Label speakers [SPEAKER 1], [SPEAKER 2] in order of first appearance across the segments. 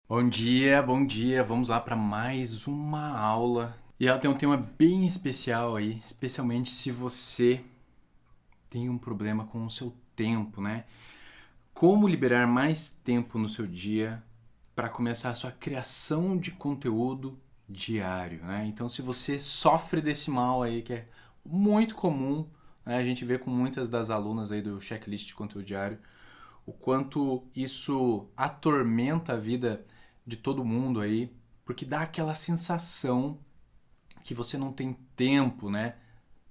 [SPEAKER 1] Bom dia. Vamos lá para mais uma aula. E ela tem um tema bem especial aí, especialmente se você tem um problema com o seu tempo, né? Como liberar mais tempo no seu dia para começar a sua criação de conteúdo diário, né? Então, se você sofre desse mal aí, que é muito comum, né? A gente vê com muitas das alunas aí do checklist de conteúdo diário, o quanto isso atormenta a vida de todo mundo aí, porque dá aquela sensação que você não tem tempo, né?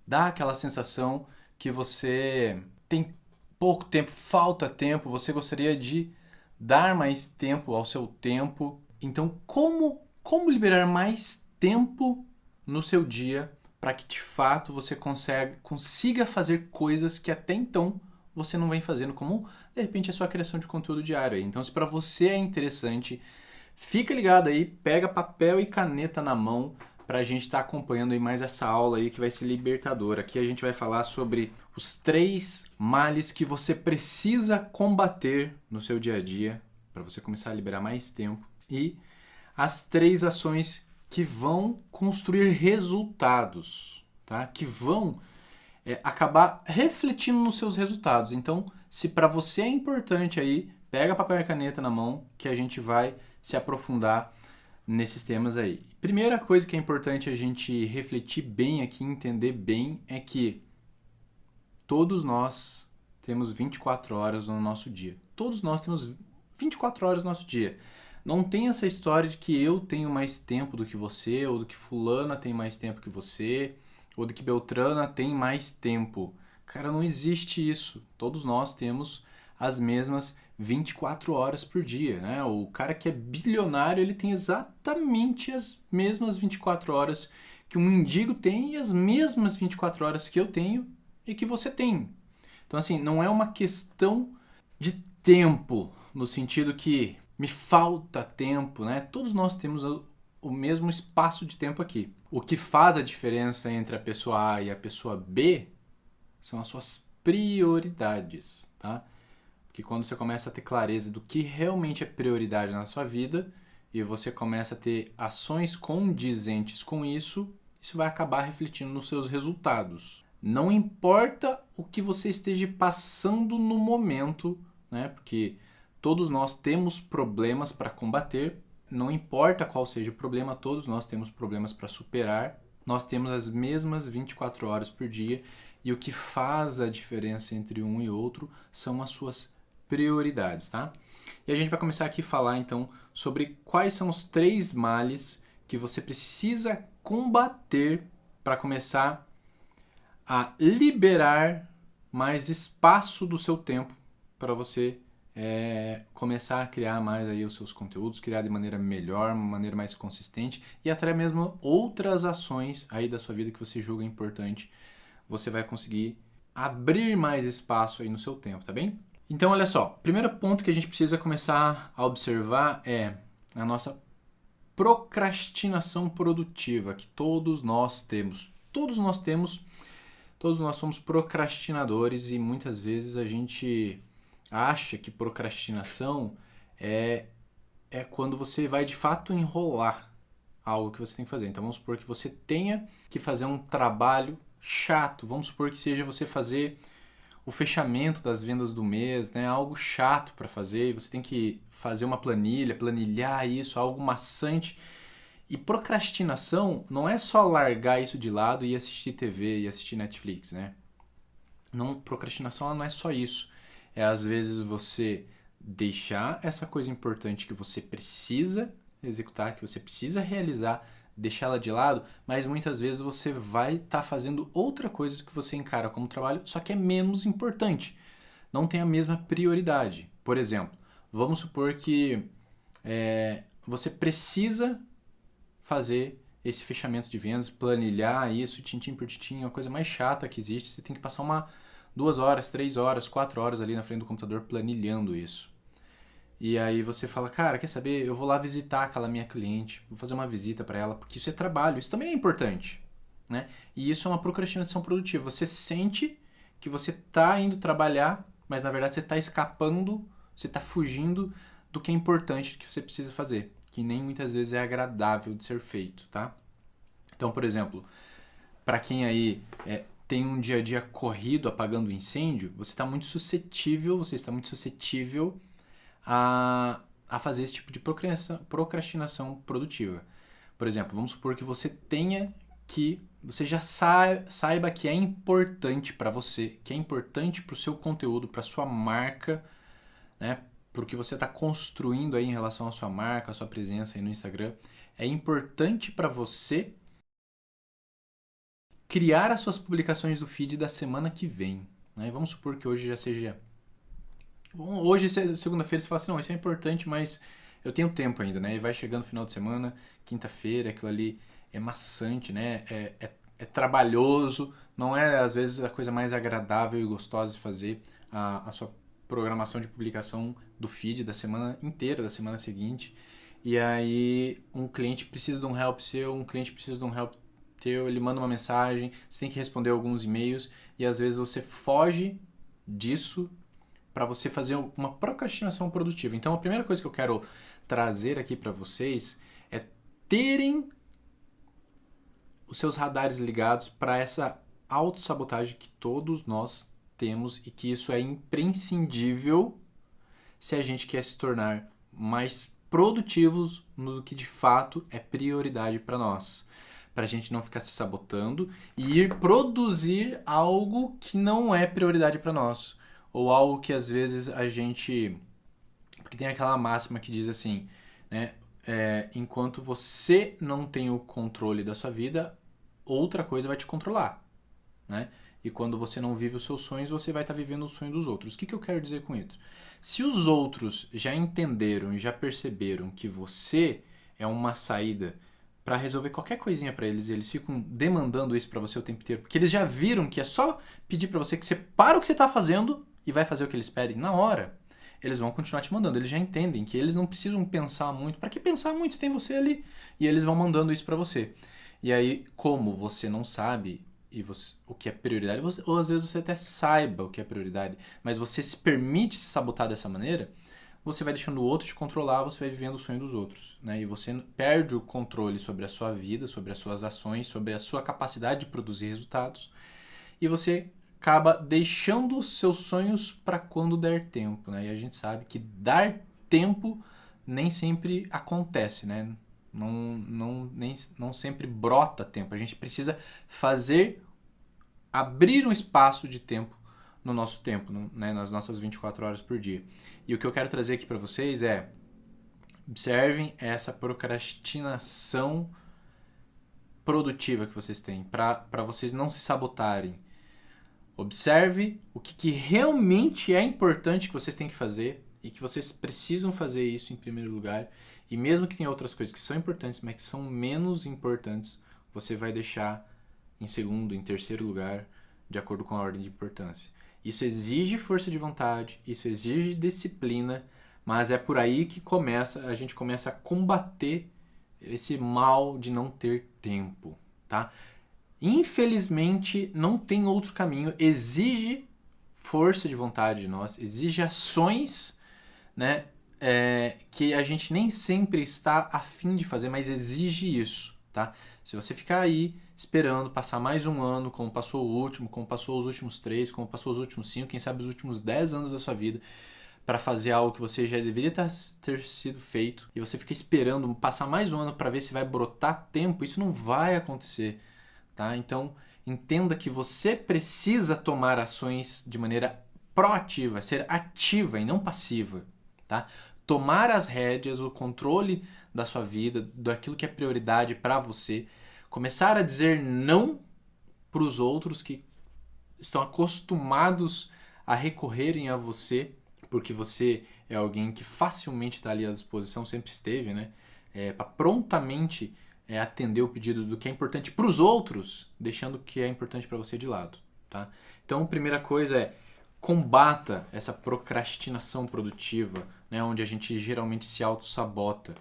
[SPEAKER 1] Dá aquela sensação que você tem pouco tempo, falta tempo, você gostaria de dar mais tempo ao seu tempo. Então, como liberar mais tempo no seu dia para que de fato você consiga fazer coisas que até então você não vem fazendo, como de repente a sua criação de conteúdo diário. Então, se para você é interessante, fica ligado aí, pega papel e caneta na mão para a gente estar acompanhando aí mais essa aula aí que vai ser libertadora. Aqui a gente vai falar sobre os 3 males que você precisa combater no seu dia a dia para você começar a liberar mais tempo e as 3 ações que vão construir resultados, tá? Que vão acabar refletindo nos seus resultados. Então, se para você é importante aí, pega papel e caneta na mão que a gente vai se aprofundar nesses temas aí. Primeira coisa que é importante a gente refletir bem aqui, entender bem, é que todos nós temos 24 horas no nosso dia. Todos nós temos 24 horas no nosso dia. Não tem essa história de que eu tenho mais tempo do que você, ou do que fulana tem mais tempo que você, ou do que Beltrana tem mais tempo. Cara, não existe isso. Todos nós temos as mesmas 24 horas por dia, né? O cara que é bilionário, ele tem exatamente as mesmas 24 horas que um mendigo tem e as mesmas 24 horas que eu tenho e que você tem. Então, assim, não é uma questão de tempo, no sentido que me falta tempo, né? Todos nós temos o mesmo espaço de tempo aqui. O que faz a diferença entre a pessoa A e a pessoa B são as suas prioridades, tá? Porque quando você começa a ter clareza do que realmente é prioridade na sua vida e você começa a ter ações condizentes com isso, isso vai acabar refletindo nos seus resultados. Não importa o que você esteja passando no momento, né? Porque todos nós temos problemas para combater, não importa qual seja o problema, todos nós temos problemas para superar. Nós temos as mesmas 24 horas por dia e o que faz a diferença entre um e outro são as suas prioridades, tá? E a gente vai começar aqui a falar então sobre quais são os 3 males que você precisa combater para começar a liberar mais espaço do seu tempo para você começar a criar mais aí os seus conteúdos, criar de maneira melhor, uma maneira mais consistente e até mesmo outras ações aí da sua vida que você julga importante, você vai conseguir abrir mais espaço aí no seu tempo, tá bem? Então, olha só, o primeiro ponto que a gente precisa começar a observar é a nossa procrastinação produtiva, que todos nós temos. Todos nós somos procrastinadores e muitas vezes a gente acha que procrastinação é quando você vai de fato enrolar algo que você tem que fazer. Então vamos supor que você tenha que fazer um trabalho chato. Vamos supor que seja você fazer o fechamento das vendas do mês, né? Algo chato para fazer, e você tem que fazer uma planilha, planilhar isso, algo maçante. E procrastinação não é só largar isso de lado e assistir TV e assistir Netflix, né? Não, procrastinação não é só isso. É às vezes você deixar essa coisa importante que você precisa executar, que você precisa realizar, deixá-la de lado, mas muitas vezes você vai estar fazendo outra coisa que você encara como trabalho, só que é menos importante. Não tem a mesma prioridade. Por exemplo, vamos supor que você precisa fazer esse fechamento de vendas, planilhar isso, tintim por tintim, é a coisa mais chata que existe. Você tem que passar 2 horas, 3 horas, 4 horas ali na frente do computador planilhando isso. E aí você fala, cara, quer saber? Eu vou lá visitar aquela minha cliente, vou fazer uma visita para ela, porque isso é trabalho, isso também é importante, né? E isso é uma procrastinação produtiva. Você sente que você está indo trabalhar, mas na verdade você está escapando, você está fugindo do que é importante que você precisa fazer, que nem muitas vezes é agradável de ser feito, tá? Então, por exemplo, para quem aí tem um dia a dia corrido apagando incêndio, você está muito suscetível a fazer esse tipo de procrastinação produtiva. Por exemplo, vamos supor que você já saiba que é importante para você, que é importante para o seu conteúdo, para sua marca, né? Para o que você está construindo aí em relação à sua marca, à sua presença aí no Instagram. É importante para você criar as suas publicações do feed da semana que vem, né? Vamos supor que hoje já seja... Hoje, segunda-feira, você fala assim, não, isso é importante, mas eu tenho tempo ainda, né? E vai chegando o final de semana, quinta-feira, aquilo ali é maçante, né? É trabalhoso, não é às vezes a coisa mais agradável e gostosa de fazer a sua programação de publicação do feed da semana inteira, da semana seguinte. E aí um cliente precisa de um help seu, um cliente precisa de um help teu, ele manda uma mensagem, você tem que responder alguns e-mails e às vezes você foge disso para você fazer uma procrastinação produtiva. Então a primeira coisa que eu quero trazer aqui para vocês é terem os seus radares ligados para essa autossabotagem que todos nós temos e que isso é imprescindível se a gente quer se tornar mais produtivos no que de fato é prioridade para nós. Para a gente não ficar se sabotando e ir produzir algo que não é prioridade para nós. Ou algo que às vezes a gente... Porque tem aquela máxima que diz assim, né? Enquanto você não tem o controle da sua vida, outra coisa vai te controlar, né? E quando você não vive os seus sonhos, você vai estar vivendo o sonho dos outros. O que eu quero dizer com isso? Se os outros já entenderam e já perceberam que você é uma saída para resolver qualquer coisinha para eles, e eles ficam demandando isso para você o tempo inteiro, porque eles já viram que é só pedir para você que você para o que você está fazendo e vai fazer o que eles pedem na hora, eles vão continuar te mandando. Eles já entendem que eles não precisam pensar muito. Para que pensar muito se tem você ali? E eles vão mandando isso para você. E aí, como você não sabe o que é prioridade, ou às vezes você até saiba o que é prioridade, mas você se permite se sabotar dessa maneira, você vai deixando o outro te controlar, você vai vivendo o sonho dos outros, né? E você perde o controle sobre a sua vida, sobre as suas ações, sobre a sua capacidade de produzir resultados, e você acaba deixando os seus sonhos para quando der tempo, né? E a gente sabe que dar tempo nem sempre acontece, né? Não sempre brota tempo. A gente precisa abrir um espaço de tempo no nosso tempo, né? Nas nossas 24 horas por dia. E o que eu quero trazer aqui para vocês é: observem essa procrastinação produtiva que vocês têm, para vocês não se sabotarem. Observe o que realmente é importante que vocês têm que fazer e que vocês precisam fazer isso em primeiro lugar. E mesmo que tenha outras coisas que são importantes, mas que são menos importantes, você vai deixar em segundo, em terceiro lugar, de acordo com a ordem de importância. Isso exige força de vontade, isso exige disciplina, mas é por aí que a gente começa a combater esse mal de não ter tempo, tá? Infelizmente, não tem outro caminho. Exige força de vontade de nós, exige ações, né, que a gente nem sempre está a fim de fazer, mas exige isso, tá? Se você ficar aí esperando passar mais um ano, como passou o último, como passou os últimos 3, como passou os últimos 5, quem sabe os últimos 10 anos da sua vida, para fazer algo que você já deveria ter sido feito, e você fica esperando passar mais um ano para ver se vai brotar tempo, isso não vai acontecer. Tá? Então, entenda que você precisa tomar ações de maneira proativa, ser ativa e não passiva. Tá? Tomar as rédeas, o controle da sua vida, daquilo que é prioridade para você. Começar a dizer não para os outros que estão acostumados a recorrerem a você, porque você é alguém que facilmente está ali à disposição, sempre esteve, né? Para prontamente atender o pedido do que é importante para os outros, deixando o que é importante para você de lado, tá? Então, a primeira coisa é: combata essa procrastinação produtiva, né, onde a gente geralmente se auto-sabota,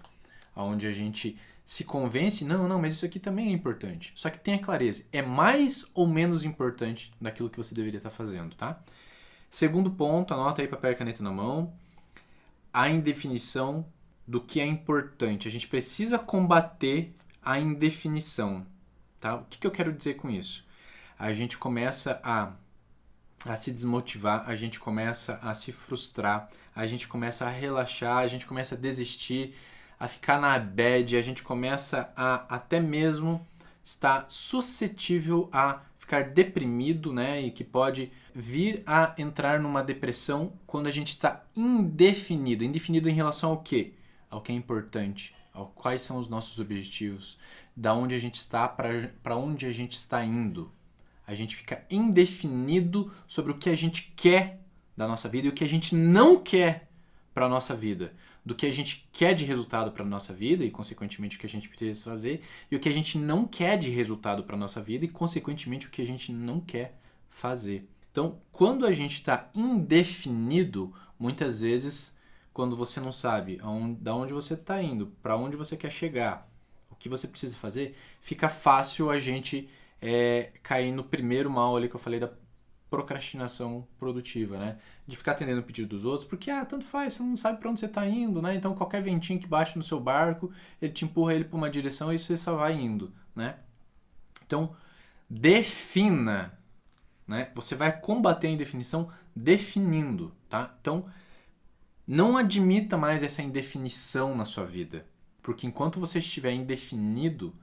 [SPEAKER 1] onde a gente se convence, não, mas isso aqui também é importante. Só que tenha clareza, é mais ou menos importante daquilo que você deveria estar fazendo, tá? Segundo ponto, anota aí papel e caneta na mão. a indefinição do que é importante. A gente precisa combater a indefinição, tá? O que eu quero dizer com isso? A gente começa a se desmotivar, a gente começa a se frustrar, a gente começa a relaxar, a gente começa a desistir, a ficar na bad, a gente começa a até mesmo estar suscetível a ficar deprimido, né? E que pode vir a entrar numa depressão quando a gente está indefinido. Indefinido em relação ao quê? Ao que é importante, ao quais são os nossos objetivos, da onde a gente está para onde a gente está indo. A gente fica indefinido sobre o que a gente quer da nossa vida e o que a gente não quer para a nossa vida. Do que a gente quer de resultado para a nossa vida e, consequentemente, o que a gente precisa fazer. E o que a gente não quer de resultado para a nossa vida e, consequentemente, o que a gente não quer fazer. Então, quando a gente está indefinido, muitas vezes, quando você não sabe da onde você está indo, para onde você quer chegar, o que você precisa fazer, fica fácil a gente cair no primeiro mal ali que eu falei da procrastinação produtiva, né? De ficar atendendo o pedido dos outros, porque tanto faz, você não sabe para onde você está indo, né? Então qualquer ventinho que bate no seu barco, ele te empurra ele para uma direção e você só vai indo, né? Então, defina, né? Você vai combater a indefinição definindo, tá? Então, não admita mais essa indefinição na sua vida, porque enquanto você estiver indefinido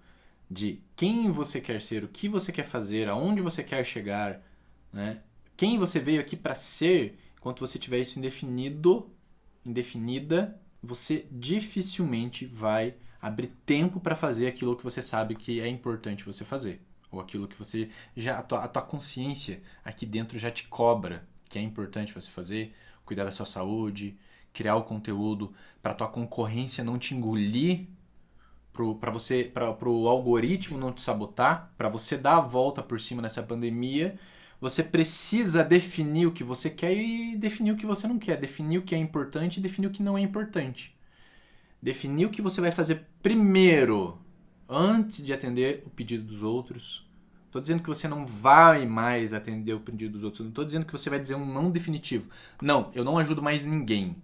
[SPEAKER 1] de quem você quer ser, o que você quer fazer, aonde você quer chegar, né? Quem você veio aqui para ser, enquanto você tiver isso indefinida, você dificilmente vai abrir tempo para fazer aquilo que você sabe que é importante você fazer. Ou aquilo que você a tua consciência aqui dentro já te cobra que é importante você fazer, cuidar da sua saúde, criar o conteúdo para tua concorrência não te engolir, para o algoritmo não te sabotar, para você dar a volta por cima nessa pandemia. Você precisa definir o que você quer e definir o que você não quer. Definir o que é importante e definir o que não é importante. Definir o que você vai fazer primeiro, antes de atender o pedido dos outros. Estou dizendo que você não vai mais atender o pedido dos outros. Não estou dizendo que você vai dizer um não definitivo. Não, eu não ajudo mais ninguém.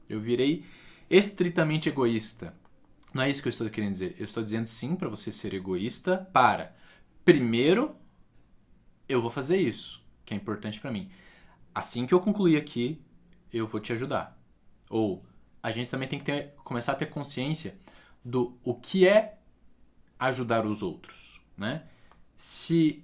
[SPEAKER 1] Eu virei estritamente egoísta. Não é isso que eu estou querendo dizer. Eu estou dizendo sim para você ser egoísta para, primeiro, eu vou fazer isso, que é importante para mim. Assim que eu concluir aqui, eu vou te ajudar. Ou a gente também tem que começar a ter consciência do o que é ajudar os outros, né? Se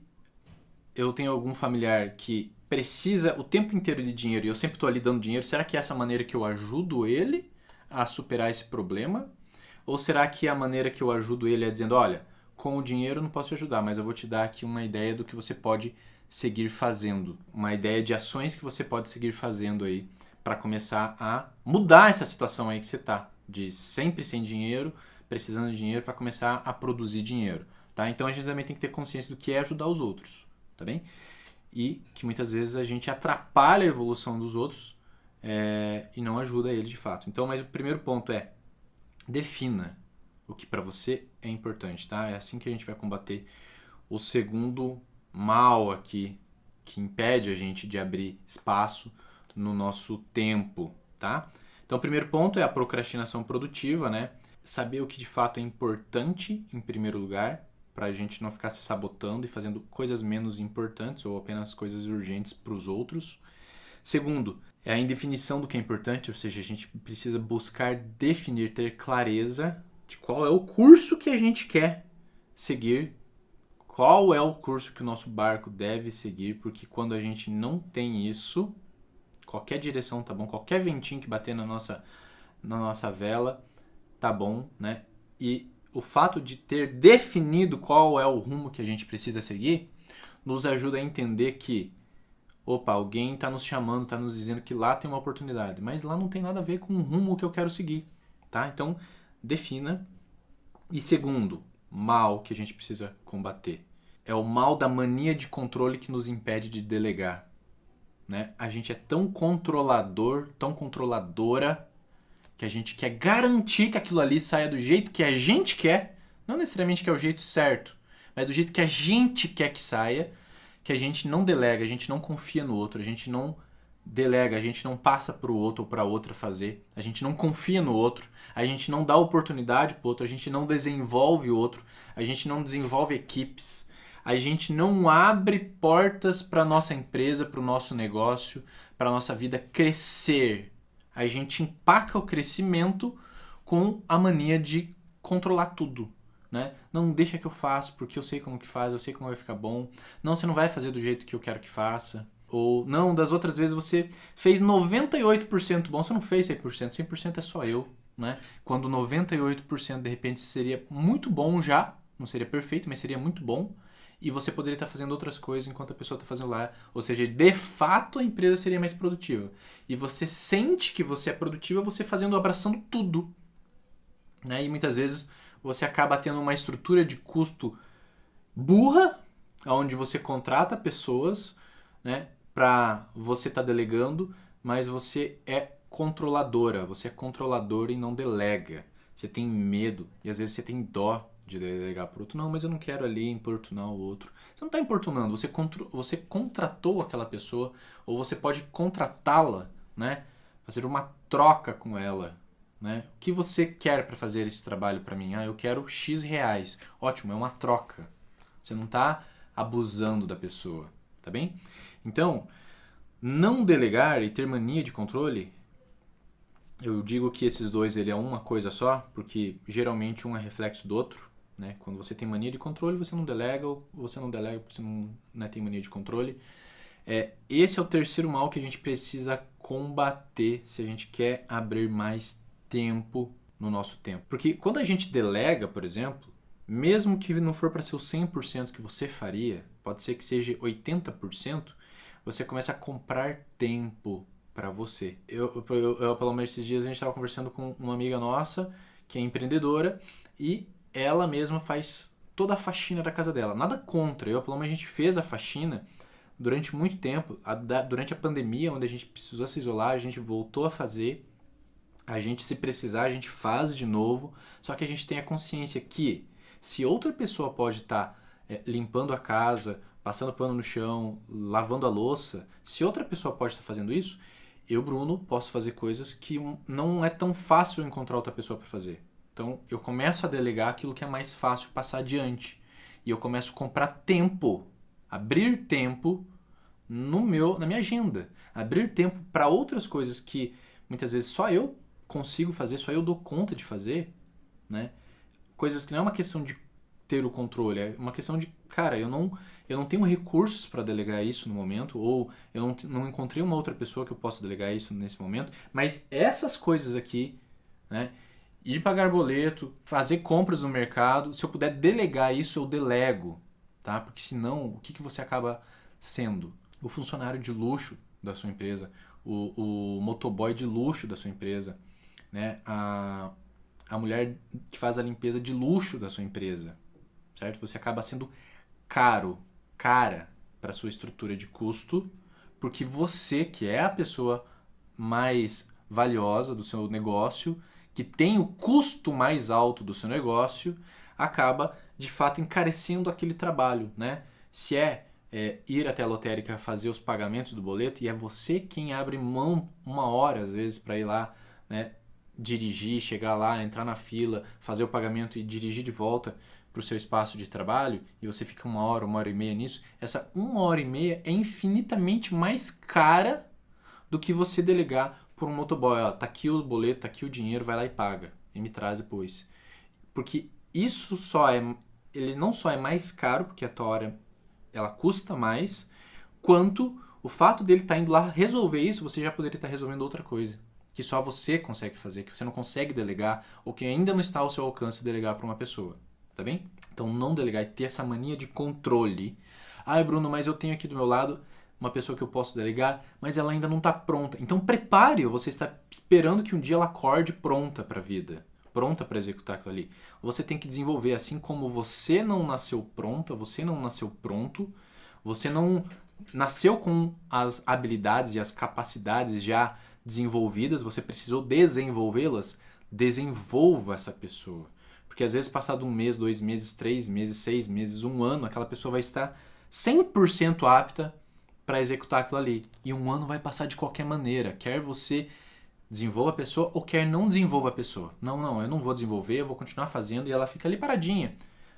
[SPEAKER 1] eu tenho algum familiar que precisa o tempo inteiro de dinheiro e eu sempre estou ali dando dinheiro, será que é essa maneira que eu ajudo ele a superar esse problema? Ou será que a maneira que eu ajudo ele é dizendo, olha, com o dinheiro eu não posso te ajudar, mas eu vou te dar aqui uma ideia do que você pode seguir fazendo. Uma ideia de ações que você pode seguir fazendo aí para começar a mudar essa situação aí que você tá. De sempre sem dinheiro, precisando de dinheiro para começar a produzir dinheiro. Tá? Então a gente também tem que ter consciência do que é ajudar os outros. Tá bem? E que muitas vezes a gente atrapalha a evolução dos outros e não ajuda ele de fato. Então, mas o primeiro ponto é defina o que para você é importante, tá? É assim que a gente vai combater o segundo mal aqui que impede a gente de abrir espaço no nosso tempo, tá? Então, o primeiro ponto é a procrastinação produtiva, né? Saber o que de fato é importante em primeiro lugar, para a gente não ficar se sabotando e fazendo coisas menos importantes ou apenas coisas urgentes para os outros. Segundo, é a indefinição do que é importante, ou seja, a gente precisa buscar definir, ter clareza de qual é o curso que a gente quer seguir, qual é o curso que o nosso barco deve seguir, porque quando a gente não tem isso, qualquer direção tá bom, qualquer ventinho que bater na nossa vela tá bom, né? E o fato de ter definido qual é o rumo que a gente precisa seguir nos ajuda a entender que opa, alguém está nos chamando, está nos dizendo que lá tem uma oportunidade, mas lá não tem nada a ver com o rumo que eu quero seguir, tá? Então, defina. E segundo, mal que a gente precisa combater é o mal da mania de controle que nos impede de delegar, né? A gente é tão controlador, tão controladora, que a gente quer garantir que aquilo ali saia do jeito que a gente quer, não necessariamente que é o jeito certo, mas do jeito que a gente quer que saia, que a gente não delega, a gente não confia no outro, a gente não delega, a gente não passa para o outro ou para outra fazer, a gente não confia no outro, a gente não dá oportunidade para o outro, a gente não desenvolve o outro, a gente não desenvolve equipes, a gente não abre portas para nossa empresa, para o nosso negócio, para nossa vida crescer. A gente empaca o crescimento com a mania de controlar tudo. Né? Não deixa que eu faço, porque eu sei como que faz, eu sei como vai ficar bom. Não, você não vai fazer do jeito que eu quero que faça. Ou, não, das outras vezes você fez 98% bom, você não fez 100%, 100% é só eu. Né? Quando 98% de repente seria muito bom já, não seria perfeito, mas seria muito bom, e você poderia estar fazendo outras coisas enquanto a pessoa está fazendo lá. Ou seja, de fato a empresa seria mais produtiva. E você sente que você é produtiva você fazendo, abraçando tudo. Né? E muitas vezes você acaba tendo uma estrutura de custo burra, onde você contrata pessoas, né, para você estar delegando, mas você é controladora, você é controladora e não delega. Você tem medo e às vezes você tem dó de delegar para outro. Não, mas eu não quero ali importunar o outro. Você não está importunando, você contratou aquela pessoa ou você pode contratá-la, né, fazer uma troca com ela. Né? O que você quer para fazer esse trabalho para mim? Ah, eu quero X reais. Ótimo, é uma troca. Você não está abusando da pessoa, tá bem? Então, não delegar e ter mania de controle, eu digo que esses dois ele é uma coisa só, porque geralmente um é reflexo do outro. Né? Quando você tem mania de controle, você não delega, ou você não delega porque você não, né, tem mania de controle. Esse é o terceiro mal que a gente precisa combater se a gente quer abrir mais tempo no nosso tempo. Porque quando a gente delega, por exemplo, mesmo que não for para ser o 100% que você faria, pode ser que seja 80%, você começa a comprar tempo para você. Eu, pelo menos esses dias, a gente estava conversando com uma amiga nossa, que é empreendedora, e ela mesma faz toda a faxina da casa dela. Nada contra, pelo menos a gente fez a faxina durante muito tempo. Durante a pandemia, onde a gente precisou se isolar, a gente voltou a fazer. A gente, se precisar, a gente faz de novo, só que a gente tem a consciência que se outra pessoa pode estar limpando a casa, passando pano no chão, lavando a louça, se outra pessoa pode estar fazendo isso, eu, Bruno, posso fazer coisas que não é tão fácil encontrar outra pessoa para fazer. Então, eu começo a delegar aquilo que é mais fácil passar adiante. E eu começo a comprar tempo, abrir tempo na minha agenda. Abrir tempo para outras coisas que muitas vezes só eu consigo fazer, só eu dou conta de fazer, né? Coisas que não é uma questão de ter o controle, é uma questão de, cara, eu não tenho recursos para delegar isso no momento, ou eu não encontrei uma outra pessoa que eu possa delegar isso nesse momento, mas essas coisas aqui, né? Ir pagar boleto, fazer compras no mercado, se eu puder delegar isso, eu delego, tá? Porque senão, o que você acaba sendo? O funcionário de luxo da sua empresa, o motoboy de luxo da sua empresa, né? A mulher que faz a limpeza de luxo da sua empresa, certo? Você acaba sendo cara para a sua estrutura de custo, porque você, que é a pessoa mais valiosa do seu negócio, que tem o custo mais alto do seu negócio, acaba de fato encarecendo aquele trabalho, né? Se ir até a lotérica fazer os pagamentos do boleto, e é você quem abre mão uma hora às vezes para ir lá, né? Dirigir, chegar lá, entrar na fila, fazer o pagamento e dirigir de volta para o seu espaço de trabalho, e você fica uma hora e meia nisso, essa uma hora e meia é infinitamente mais cara do que você delegar por um motoboy. Ó, tá aqui o boleto, tá aqui o dinheiro, vai lá e paga, e me traz depois. Porque isso ele não só é mais caro, porque a tua hora ela custa mais, quanto o fato dele estar indo lá resolver isso, você já poderia estar resolvendo outra coisa que só você consegue fazer, que você não consegue delegar, ou que ainda não está ao seu alcance delegar para uma pessoa, tá bem? Então não delegar e ter essa mania de controle. Ah, Bruno, mas eu tenho aqui do meu lado uma pessoa que eu posso delegar, mas ela ainda não está pronta. Então prepare, você está esperando que um dia ela acorde pronta para a vida, pronta para executar aquilo ali. Você tem que desenvolver, assim como você não nasceu pronta, você não nasceu pronto, você não nasceu com as habilidades e as capacidades já desenvolvidas, você precisou desenvolvê-las, desenvolva essa pessoa. Porque às vezes, passado 1 mês, 2 meses, 3 meses, 6 meses, 1 ano, aquela pessoa vai estar 100% apta para executar aquilo ali. E um ano vai passar de qualquer maneira, quer você desenvolva a pessoa ou quer não desenvolva a pessoa. Não, eu não vou desenvolver, eu vou continuar fazendo e ela fica ali paradinha.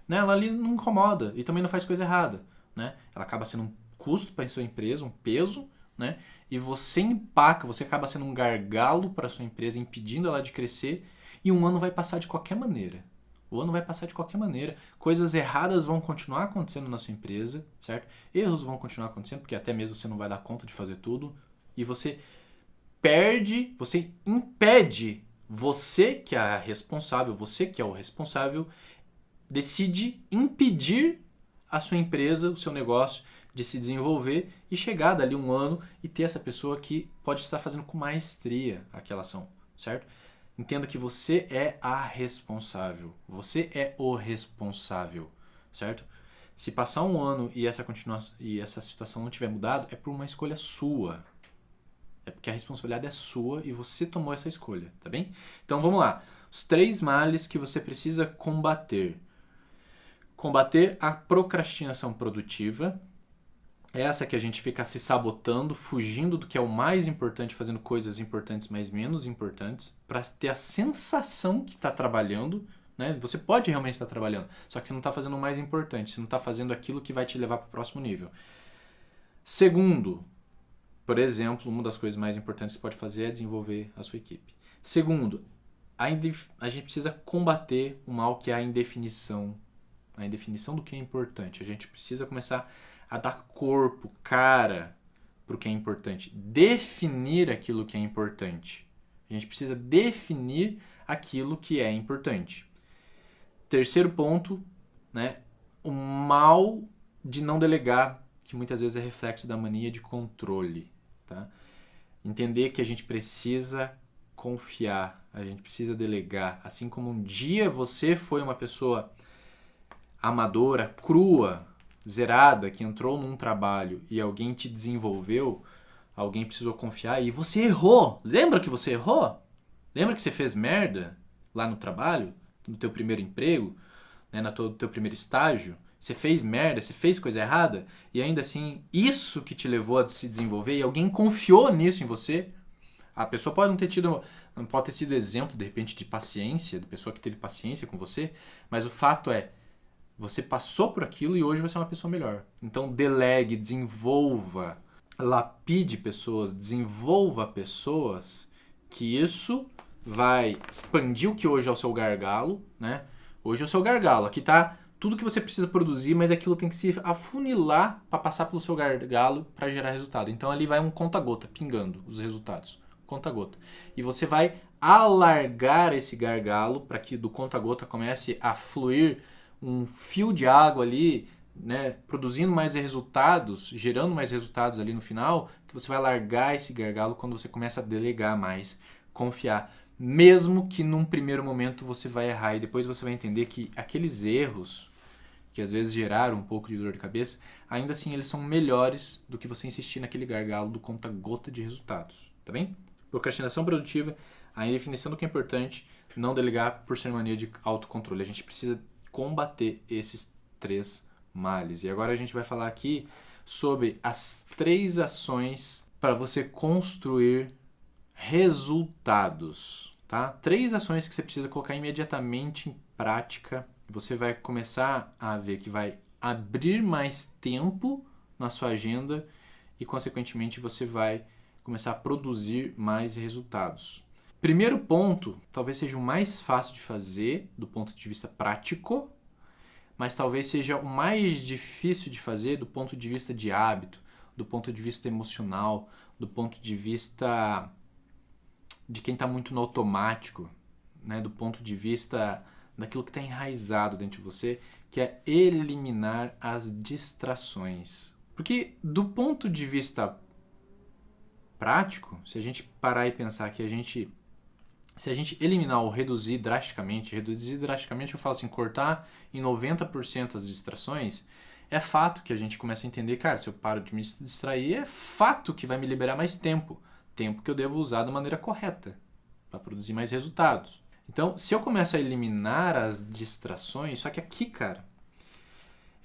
[SPEAKER 1] Né? Ela ali não incomoda e também não faz coisa errada. Né? Ela acaba sendo um custo para a sua empresa, um peso, né? E você empaca, você acaba sendo um gargalo para a sua empresa, impedindo ela de crescer e um ano vai passar de qualquer maneira. O ano vai passar de qualquer maneira. Coisas erradas vão continuar acontecendo na sua empresa, certo? Erros vão continuar acontecendo, porque até mesmo você não vai dar conta de fazer tudo. E você perde, você impede, você que é a responsável, você que é o responsável, decide impedir a sua empresa, o seu negócio de se desenvolver e chegar dali um ano e ter essa pessoa que pode estar fazendo com maestria aquela ação, certo? Entenda que você é a responsável, você é o responsável, certo? Se passar um ano e essa situação não tiver mudado, é por uma escolha sua. É porque a responsabilidade é sua e você tomou essa escolha, tá bem? Então vamos lá. Os 3 males que você precisa combater. Combater a procrastinação produtiva. Essa que a gente fica se sabotando, fugindo do que é o mais importante, fazendo coisas importantes, mas menos importantes, para ter a sensação que está trabalhando, né? Você pode realmente estar trabalhando, só que você não está fazendo o mais importante, você não está fazendo aquilo que vai te levar para o próximo nível. Segundo, por exemplo, uma das coisas mais importantes que você pode fazer é desenvolver a sua equipe. Segundo, a gente precisa combater o mal que é a indefinição do que é importante. A gente precisa começar a dar corpo, cara, para o que é importante. Definir aquilo que é importante. A gente precisa definir aquilo que é importante. Terceiro ponto, né, o mal de não delegar, que muitas vezes é reflexo da mania de controle. Tá? Entender que a gente precisa confiar, a gente precisa delegar. Assim como um dia você foi uma pessoa amadora, crua, zerada, que entrou num trabalho e alguém te desenvolveu, alguém precisou confiar e você errou. Lembra que você errou? Lembra que você fez merda lá no trabalho, no teu primeiro emprego, né, no teu primeiro estágio? Você fez merda, você fez coisa errada e ainda assim, isso que te levou a se desenvolver e alguém confiou nisso em você. A pessoa pode não pode ter sido exemplo, de repente, de paciência, de pessoa que teve paciência com você, mas o fato é, você passou por aquilo e hoje você é uma pessoa melhor. Então, delegue, desenvolva, lapide pessoas, desenvolva pessoas, que isso vai expandir o que hoje é o seu gargalo, né? Hoje é o seu gargalo. Aqui tá tudo que você precisa produzir, mas aquilo tem que se afunilar para passar pelo seu gargalo para gerar resultado. Então ali vai um conta-gota, pingando os resultados. Conta-gota. E você vai alargar esse gargalo para que do conta-gota comece a fluir um fio de água ali, né, produzindo mais resultados, gerando mais resultados ali no final, que você vai alargar esse gargalo quando você começa a delegar mais, confiar. Mesmo que num primeiro momento você vai errar e depois você vai entender que aqueles erros que às vezes geraram um pouco de dor de cabeça, ainda assim eles são melhores do que você insistir naquele gargalo do conta-gota de resultados, tá bem? Procrastinação produtiva, a indefinição do que é importante, não delegar por ser mania de autocontrole. A gente precisa combater esses 3 males. E agora a gente vai falar aqui sobre as 3 ações para você construir resultados, tá? 3 ações que você precisa colocar imediatamente em prática. Você vai começar a ver que vai abrir mais tempo na sua agenda e, consequentemente, você vai começar a produzir mais resultados. Primeiro ponto, talvez seja o mais fácil de fazer do ponto de vista prático, mas talvez seja o mais difícil de fazer do ponto de vista de hábito, do ponto de vista emocional, do ponto de vista de quem está muito no automático, né? Do ponto de vista daquilo que está enraizado dentro de você, que é eliminar as distrações. Porque do ponto de vista prático, se a gente parar e pensar que se a gente eliminar ou reduzir drasticamente eu falo assim, cortar em 90% as distrações, é fato que a gente começa a entender, cara, se eu paro de me distrair, é fato que vai me liberar mais tempo que eu devo usar da maneira correta para produzir mais resultados. Então, se eu começo a eliminar as distrações, só que aqui, cara,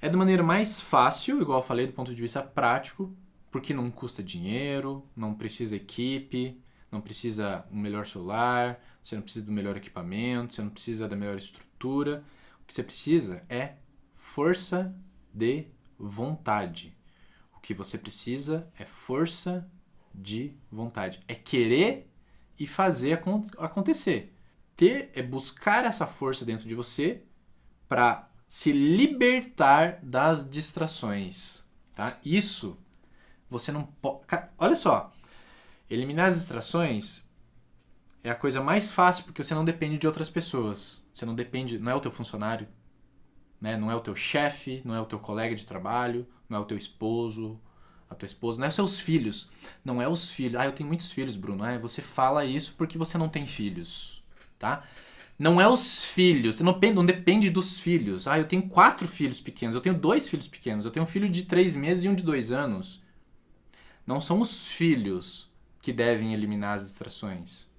[SPEAKER 1] é da maneira mais fácil, igual eu falei, do ponto de vista prático, Porque não custa dinheiro, não precisa equipe, não precisa um melhor celular, você não precisa do melhor equipamento, você não precisa da melhor estrutura. O que você precisa é força de vontade. O que você precisa é força de vontade. É querer e fazer acontecer. É buscar essa força dentro de você para se libertar das distrações. Tá? Isso você não pode. Olha só, eliminar as distrações é a coisa mais fácil porque você não depende de outras pessoas. Você não depende, não é o teu funcionário, né? Não é o teu chefe, não é o teu colega de trabalho, não é o teu esposo, a tua esposa, não é os seus filhos. Não é os filhos. Ah, eu tenho muitos filhos, Bruno. Você fala isso porque você não tem filhos, tá? Não é os filhos, você não depende dos filhos. Ah, eu tenho 4 filhos pequenos, eu tenho 2 filhos pequenos, eu tenho um filho de 3 meses e um de 2 anos. Não são os filhos que devem eliminar as distrações.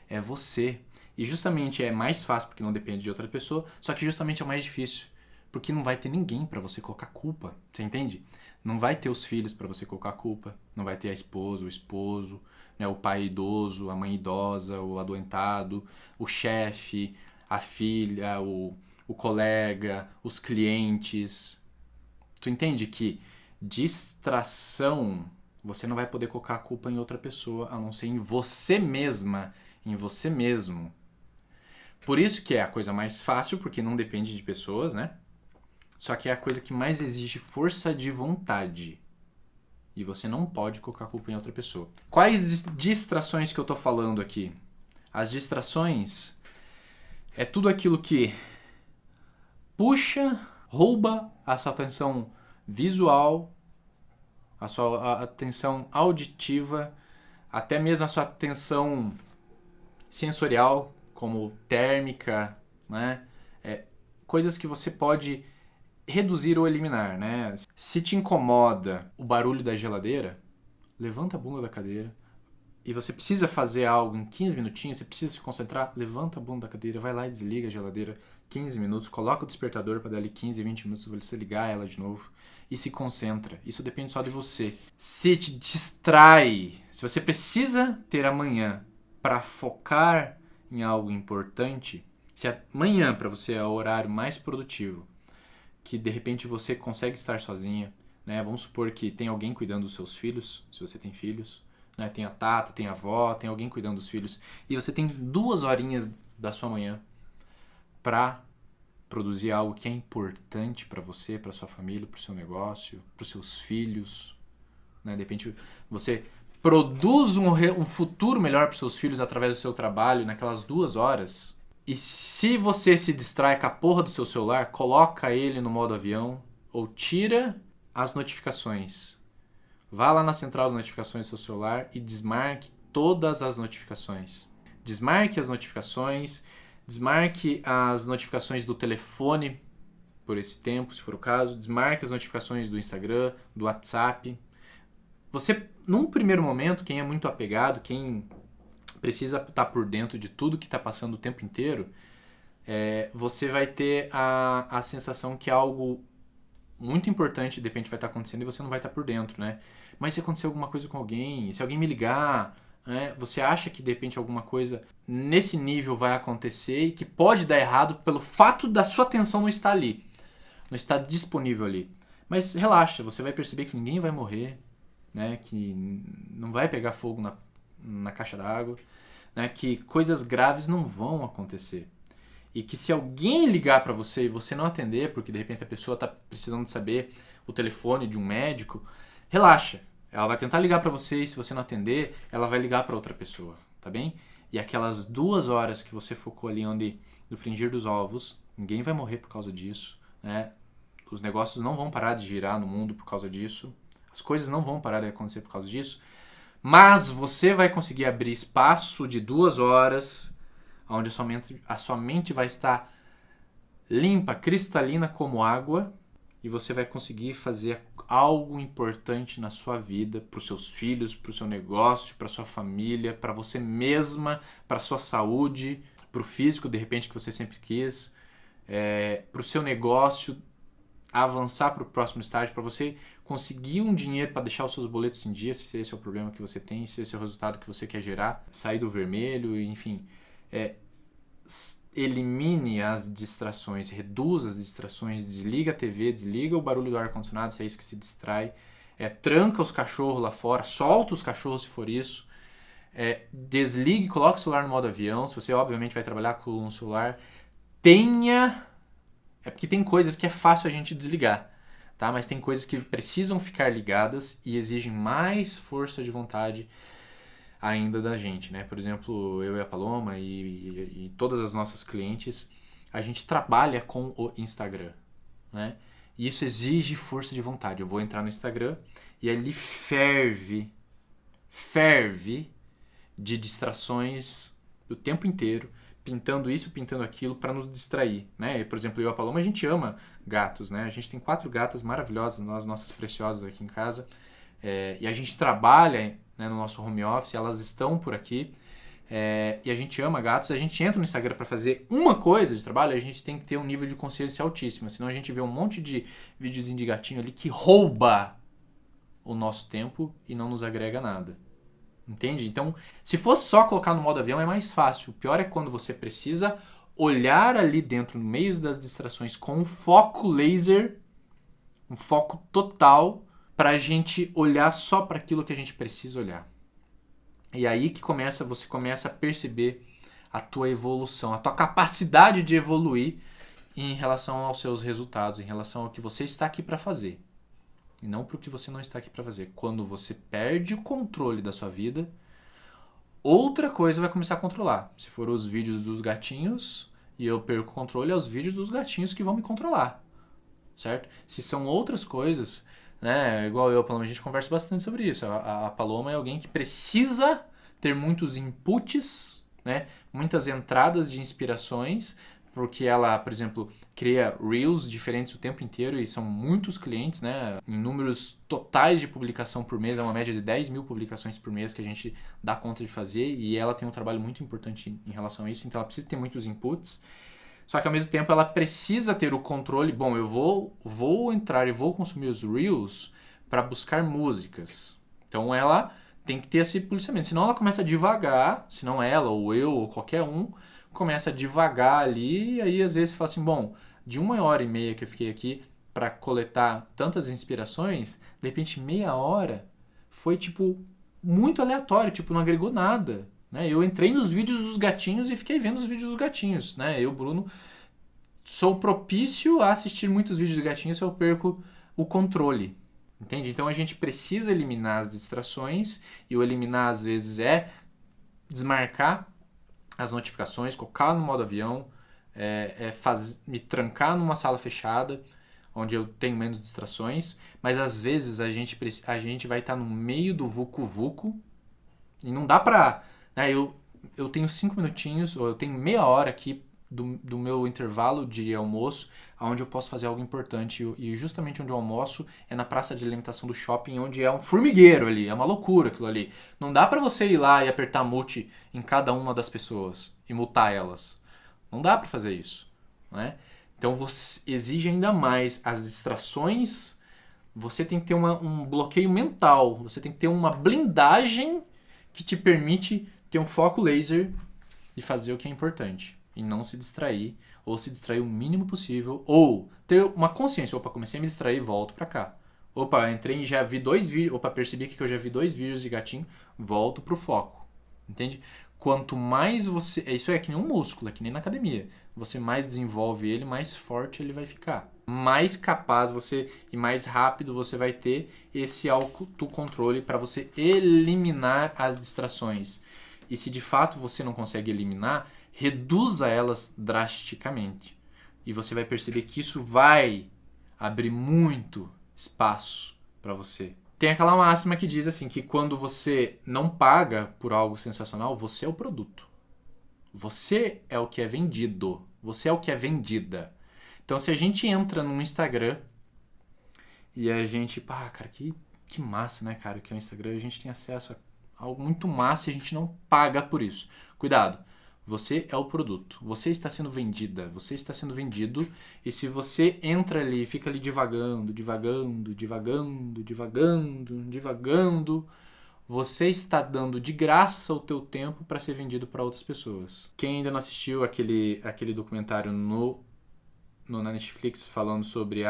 [SPEAKER 1] É você. E justamente é mais fácil porque não depende de outra pessoa, só que justamente é o mais difícil. Porque não vai ter ninguém para você colocar culpa, você entende? Não vai ter os filhos para você colocar culpa, não vai ter a esposa, o esposo, né, o pai idoso, a mãe idosa, o adoentado, o chefe, a filha, o colega, os clientes. Tu entende que distração, você não vai poder colocar a culpa em outra pessoa, a não ser em você mesma, em você mesmo. Por isso que é a coisa mais fácil, porque não depende de pessoas, né? Só que é a coisa que mais exige força de vontade. E você não pode colocar a culpa em outra pessoa. Quais distrações que eu tô falando aqui? As distrações é tudo aquilo que puxa, rouba a sua atenção visual, a sua atenção auditiva, até mesmo a sua atenção sensorial, como térmica, né? Coisas que você pode reduzir ou eliminar, né? Se te incomoda o barulho da geladeira, levanta a bunda da cadeira e você precisa fazer algo em 15 minutinhos, você precisa se concentrar, levanta a bunda da cadeira, vai lá e desliga a geladeira 15 minutos, coloca o despertador para dali 15, 20 minutos você ligar ela de novo e se concentra. Isso depende só de você. Se te distrai, se você precisa ter amanhã para focar em algo importante, se amanhã para você é o horário mais produtivo, que de repente você consegue estar sozinha, né? Vamos supor que tem alguém cuidando dos seus filhos, se você tem filhos, né? Tem a tata, tem a avó, tem alguém cuidando dos filhos, e você tem 2 horinhas da sua manhã para produzir algo que é importante para você, para sua família, para o seu negócio, para os seus filhos, né? De repente você produz um futuro melhor para os seus filhos através do seu trabalho naquelas 2 horas. E se você se distrai com a porra do seu celular, coloca ele no modo avião ou tira as notificações. Vá lá na central de notificações do seu celular e desmarque todas as notificações. Desmarque as notificações, desmarque as notificações do telefone por esse tempo, se for o caso, desmarque as notificações do Instagram, do WhatsApp. Você, num primeiro momento, quem é muito apegado, quem precisa estar por dentro de tudo que está passando o tempo inteiro, você vai ter a sensação que algo muito importante de repente vai estar acontecendo e você não vai estar por dentro, né? Mas se acontecer alguma coisa com alguém, se alguém me ligar, né, você acha que de repente alguma coisa nesse nível vai acontecer e que pode dar errado pelo fato da sua atenção não estar ali, não estar disponível ali. Mas relaxa, você vai perceber que ninguém vai morrer, né? Que não vai pegar fogo na caixa d'água, né? Que coisas graves não vão acontecer. E que se alguém ligar para você e você não atender, porque de repente a pessoa está precisando saber o telefone de um médico, relaxa. Ela vai tentar ligar para você e se você não atender, ela vai ligar para outra pessoa, tá bem? E aquelas 2 horas que você focou ali onde no fringir dos ovos, ninguém vai morrer por causa disso, né? Os negócios não vão parar de girar no mundo por causa disso. As coisas não vão parar de acontecer por causa disso. Mas você vai conseguir abrir espaço de 2 horas onde a sua mente vai estar limpa, cristalina como água e você vai conseguir fazer algo importante na sua vida, para os seus filhos, para o seu negócio, para a sua família, para você mesma, para a sua saúde, para o físico, de repente, que você sempre quis, para o seu negócio avançar para o próximo estágio, para você conseguir um dinheiro para deixar os seus boletos em dia, se esse é o problema que você tem, se esse é o resultado que você quer gerar, sair do vermelho, enfim. Elimine as distrações, reduza as distrações, desliga a TV, desliga o barulho do ar-condicionado, se é isso que se distrai, tranca os cachorros lá fora, solta os cachorros se for isso, desligue, coloque o celular no modo avião, se você obviamente vai trabalhar com um celular, porque tem coisas que é fácil a gente desligar, tá? Mas tem coisas que precisam ficar ligadas e exigem mais força de vontade ainda da gente, né? Por exemplo, eu e a Paloma e todas as nossas clientes, a gente trabalha com o Instagram, né? E isso exige força de vontade. Eu vou entrar no Instagram e ele ferve de distrações o tempo inteiro, pintando isso, pintando aquilo para nos distrair, né? E, por exemplo, eu e a Paloma, a gente ama gatos, né? A gente tem 4 gatas maravilhosas, nós nossas preciosas aqui em casa, e a gente trabalha, né, no nosso home office, elas estão por aqui, e a gente ama gatos, a gente entra no Instagram para fazer uma coisa de trabalho, a gente tem que ter um nível de consciência altíssimo, senão a gente vê um monte de videozinho de gatinho ali que rouba o nosso tempo e não nos agrega nada. Entende? Então, se fosse só colocar no modo avião é mais fácil. O pior é quando você precisa olhar ali dentro, no meio das distrações, com um foco laser, um foco total, para a gente olhar só para aquilo que a gente precisa olhar. E aí que você começa a perceber a tua evolução, a tua capacidade de evoluir em relação aos seus resultados, em relação ao que você está aqui para fazer. E não para o que você não está aqui para fazer. Quando você perde o controle da sua vida, outra coisa vai começar a controlar. Se for os vídeos dos gatinhos e eu perco o controle, é os vídeos dos gatinhos que vão me controlar. Certo? Se são outras coisas, né? Igual eu e a Paloma, a gente conversa bastante sobre isso. A Paloma é alguém que precisa ter muitos inputs, né? Muitas entradas de inspirações, porque ela, por exemplo, cria reels diferentes o tempo inteiro e são muitos clientes, né? Em números totais de publicação por mês, é uma média de 10 mil publicações por mês que a gente dá conta de fazer, e ela tem um trabalho muito importante em relação a isso, então ela precisa ter muitos inputs, só que ao mesmo tempo ela precisa ter o controle. Bom, eu vou entrar e vou consumir os reels para buscar músicas, então ela tem que ter esse policiamento, senão ela começa a divagar, senão ela ou eu ou qualquer um começa a divagar ali, e aí às vezes você fala assim, bom, de 1h30 que eu fiquei aqui para coletar tantas inspirações, de repente meia hora foi tipo muito aleatório, tipo não agregou nada, né? Eu entrei nos vídeos dos gatinhos e fiquei vendo os vídeos dos gatinhos, né? Eu, Bruno, sou propício a assistir muitos vídeos de gatinhos se eu perco o controle, entende? Então a gente precisa eliminar as distrações, e o eliminar às vezes é desmarcar as notificações, colocar no modo avião, me trancar numa sala fechada, onde eu tenho menos distrações, mas às vezes a gente vai estar no meio do vucu-vucu e não dá pra... Né, eu tenho 5 minutinhos, ou eu tenho meia hora aqui do meu intervalo de almoço, onde eu posso fazer algo importante, e justamente onde eu almoço é na praça de alimentação do shopping, onde é um formigueiro ali, é uma loucura aquilo ali. Não dá pra você ir lá e apertar mute em cada uma das pessoas e multar elas. Não dá pra fazer isso, né? Então você exige ainda mais as distrações, você tem que ter um bloqueio mental, você tem que ter uma blindagem que te permite ter um foco laser e fazer o que é importante. E não se distrair, ou se distrair o mínimo possível, ou ter uma consciência. Opa, comecei a me distrair, volto pra cá. Opa, entrei e já vi 2 vídeos. Opa, percebi que eu já vi 2 vídeos de gatinho, volto pro foco. Entende? Quanto mais você... Isso é que nem um músculo, é que nem na academia. Você mais desenvolve ele, mais forte ele vai ficar. Mais capaz você e mais rápido você vai ter esse autocontrole para você eliminar as distrações. E se de fato você não consegue eliminar, reduza elas drasticamente. E você vai perceber que isso vai abrir muito espaço para você. Tem aquela máxima que diz assim, que quando você não paga por algo sensacional, você é o produto. Você é o que é vendido. Você é o que é vendida. Então se a gente entra no Instagram e a gente... Pá, cara, que massa, né, cara? Que é o Instagram, a gente tem acesso a algo muito massa e a gente não paga por isso. Cuidado. Você é o produto. Você está sendo vendida. Você está sendo vendido. E se você entra ali, fica ali divagando, você está dando de graça o teu tempo para ser vendido para outras pessoas. Quem ainda não assistiu aquele documentário na Netflix falando sobre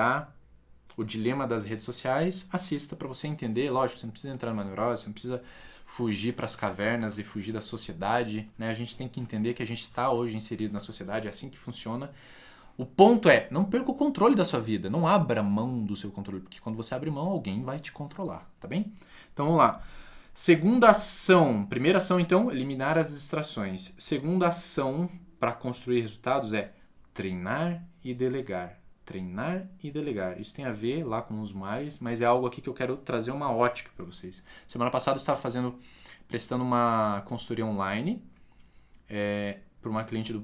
[SPEAKER 1] o dilema das redes sociais, assista para você entender. Lógico, você não precisa entrar numa neurose, você não precisa fugir para as cavernas e fugir da sociedade, né? A gente tem que entender que a gente está hoje inserido na sociedade, é assim que funciona. O ponto é, não perca o controle da sua vida, não abra mão do seu controle, porque quando você abre mão, alguém vai te controlar, tá bem? Então vamos lá. Segunda ação, primeira ação então, eliminar as distrações. Segunda ação para construir resultados é treinar e delegar. Treinar e delegar. Isso tem a ver lá com os mais, mas é algo aqui que eu quero trazer uma ótica para vocês. Semana passada eu estava prestando uma consultoria online para uma cliente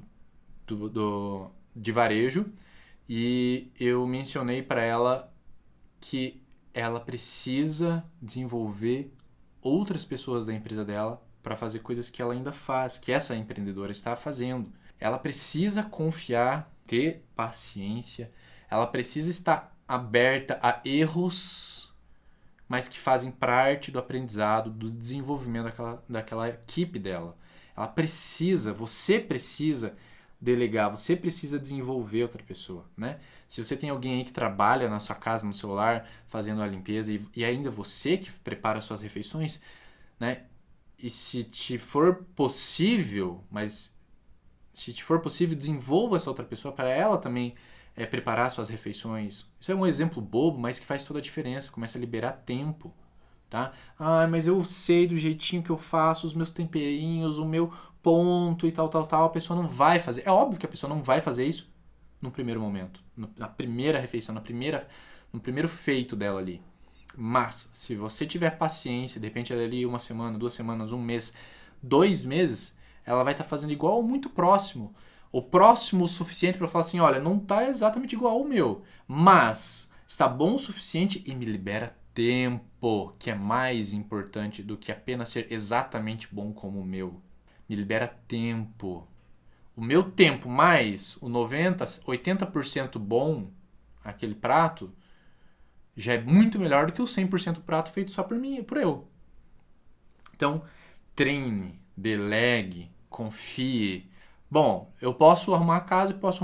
[SPEAKER 1] de varejo e eu mencionei para ela que ela precisa desenvolver outras pessoas da empresa dela para fazer coisas que ela ainda faz, que essa empreendedora está fazendo. Ela precisa confiar, ter paciência, ela precisa estar aberta a erros, mas que fazem parte do aprendizado, do desenvolvimento daquela equipe dela. Você precisa delegar, você precisa desenvolver outra pessoa, né? Se você tem alguém aí que trabalha na sua casa, no seu lar, fazendo a limpeza e ainda você que prepara as suas refeições, né? E se te for possível, desenvolva essa outra pessoa para ela também preparar suas refeições. Isso é um exemplo bobo, mas que faz toda a diferença. Começa a liberar tempo, tá? Ah, mas eu sei do jeitinho que eu faço, os meus temperinhos, o meu ponto e tal. A pessoa não vai fazer. É óbvio que a pessoa não vai fazer isso no primeiro momento, na primeira refeição, no primeiro feito dela ali. Mas, se você tiver paciência, de repente ela ali 1 semana, 2 semanas, 1 mês, 2 meses, ela vai estar fazendo igual ou muito próximo. O próximo o suficiente para falar assim, olha, não está exatamente igual ao meu, mas está bom o suficiente e me libera tempo, que é mais importante do que apenas ser exatamente bom como o meu. Me libera tempo. O meu tempo mais o 80% bom, aquele prato, já é muito melhor do que o 100% prato feito só por mim, por eu. Então, treine, delegue, confie. Bom, eu posso arrumar a casa e posso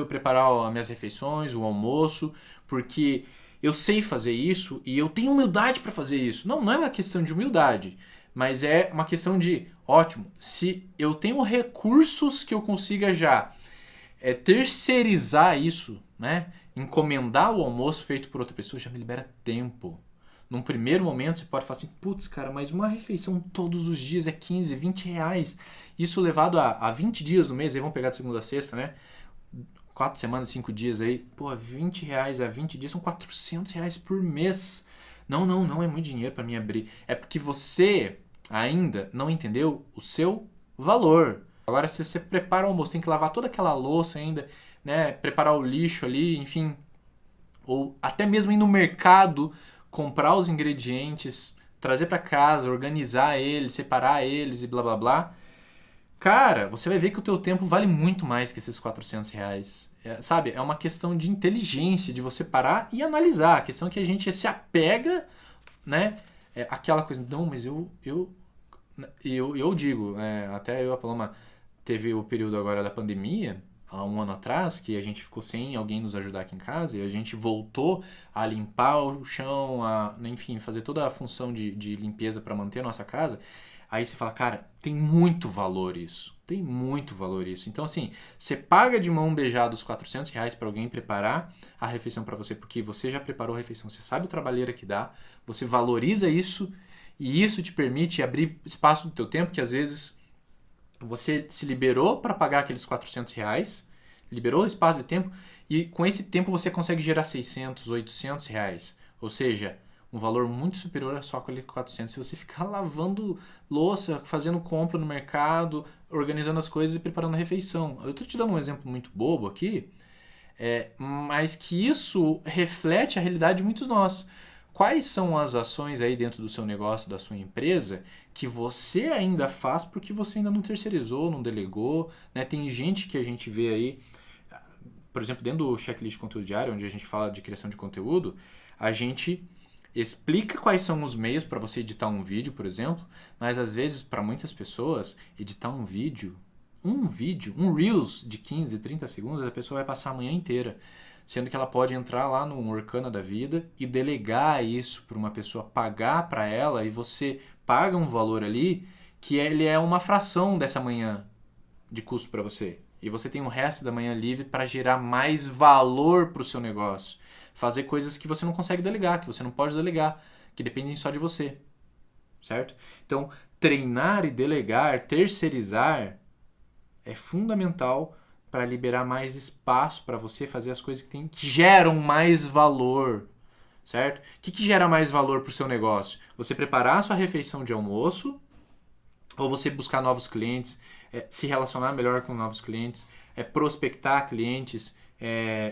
[SPEAKER 1] preparar as minhas refeições, o almoço, porque eu sei fazer isso e eu tenho humildade para fazer isso. Não é uma questão de humildade, mas é uma questão de, ótimo, se eu tenho recursos que eu consiga já terceirizar isso, né? Encomendar o almoço feito por outra pessoa já me libera tempo. Num primeiro momento você pode falar assim, putz, cara, mas uma refeição todos os dias é 15, 20 reais. Isso levado a 20 dias no mês, aí vamos pegar de segunda a sexta, né? 4 semanas, 5 dias aí. Pô, 20 reais a 20 dias são 400 reais por mês. Não é muito dinheiro para mim abrir. É porque você ainda não entendeu o seu valor. Agora, se você prepara o almoço, tem que lavar toda aquela louça ainda, né? Preparar o lixo ali, enfim. Ou até mesmo ir no mercado, comprar os ingredientes, trazer para casa, organizar eles, separar eles e blá blá blá. Cara, você vai ver que o teu tempo vale muito mais que esses 400 reais. Sabe? É uma questão de inteligência, de você parar e analisar. A questão é que a gente se apega, né? Aquela coisa, não, mas eu digo, até eu e a Paloma teve o período agora da pandemia, há 1 ano atrás, que a gente ficou sem alguém nos ajudar aqui em casa e a gente voltou a limpar o chão, enfim, fazer toda a função de limpeza para manter a nossa casa. Aí você fala, cara, tem muito valor isso. Tem muito valor isso. Então, assim, você paga de mão beijada os 400 reais para alguém preparar a refeição para você, porque você já preparou a refeição, você sabe o trabalheira que dá, você valoriza isso e isso te permite abrir espaço do teu tempo, que às vezes você se liberou para pagar aqueles 400 reais, liberou espaço de tempo e com esse tempo você consegue gerar 600, 800 reais. Ou seja, um valor muito superior a só aquele 400. Se você ficar lavando louça, fazendo compra no mercado, organizando as coisas e preparando a refeição. Eu estou te dando um exemplo muito bobo aqui, mas que isso reflete a realidade de muitos de nós. Quais são as ações aí dentro do seu negócio, da sua empresa, que você ainda faz porque você ainda não terceirizou, não delegou, né? Tem gente que a gente vê aí, por exemplo, dentro do checklist de conteúdo diário, onde a gente fala de criação de conteúdo, a gente explica quais são os meios para você editar um vídeo, por exemplo, mas às vezes, para muitas pessoas, editar um vídeo, um Reels de 15, 30 segundos, a pessoa vai passar a manhã inteira. Sendo que ela pode entrar lá no Workana da vida e delegar isso para uma pessoa, pagar para ela, e você paga um valor ali que ele é uma fração dessa manhã de custo para você. E você tem o resto da manhã livre para gerar mais valor para o seu negócio. Fazer coisas que você não consegue delegar, que você não pode delegar, que dependem só de você. Certo? Então, treinar e delegar, terceirizar é fundamental para liberar mais espaço para você fazer as coisas que geram mais valor, certo? O que gera mais valor para o seu negócio? Você preparar a sua refeição de almoço ou você buscar novos clientes, se relacionar melhor com novos clientes, prospectar clientes,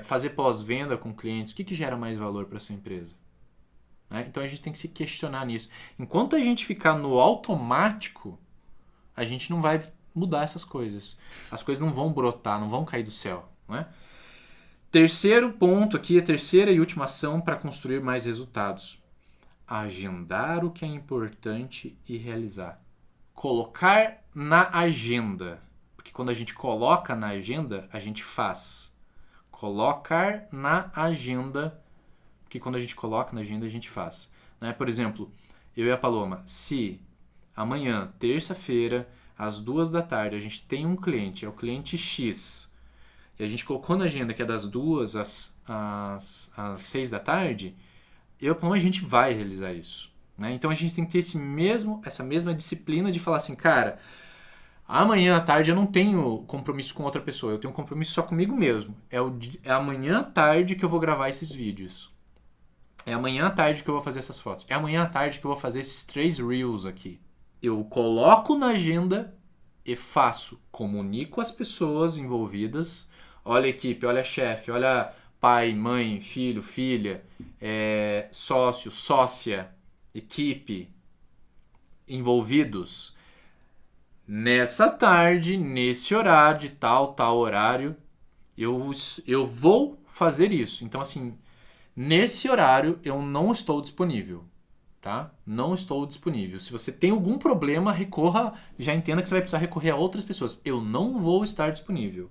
[SPEAKER 1] fazer pós-venda com clientes? O que gera mais valor para a sua empresa? Né? Então a gente tem que se questionar nisso. Enquanto a gente ficar no automático, a gente não vai mudar essas coisas. As coisas não vão brotar, não vão cair do céu. Não é? Terceiro ponto aqui, a terceira e última ação para construir mais resultados. Agendar o que é importante e realizar. Colocar na agenda. Porque quando a gente coloca na agenda, a gente faz. Colocar na agenda. Porque quando a gente coloca na agenda, a gente faz. Né? Por exemplo, eu e a Paloma, se amanhã, terça-feira, às 2 da tarde, a gente tem um cliente, é o cliente X, e a gente colocou na agenda que é das 2 às 6 da tarde, a gente vai realizar isso. Né? Então a gente tem que ter essa mesma disciplina de falar assim, cara, amanhã à tarde eu não tenho compromisso com outra pessoa, eu tenho um compromisso só comigo mesmo. É amanhã à tarde que eu vou gravar esses vídeos. É amanhã à tarde que eu vou fazer essas fotos. É amanhã à tarde que eu vou fazer esses 3 Reels aqui. Eu coloco na agenda e faço. Comunico as pessoas envolvidas. Olha a equipe, olha chefe, olha pai, mãe, filho, filha, sócio, sócia, equipe, envolvidos. Nessa tarde, nesse horário, de tal horário, eu vou fazer isso. Então, assim, nesse horário eu não estou disponível. Tá? Não estou disponível. Se você tem algum problema, recorra, já entenda que você vai precisar recorrer a outras pessoas. Eu não vou estar disponível.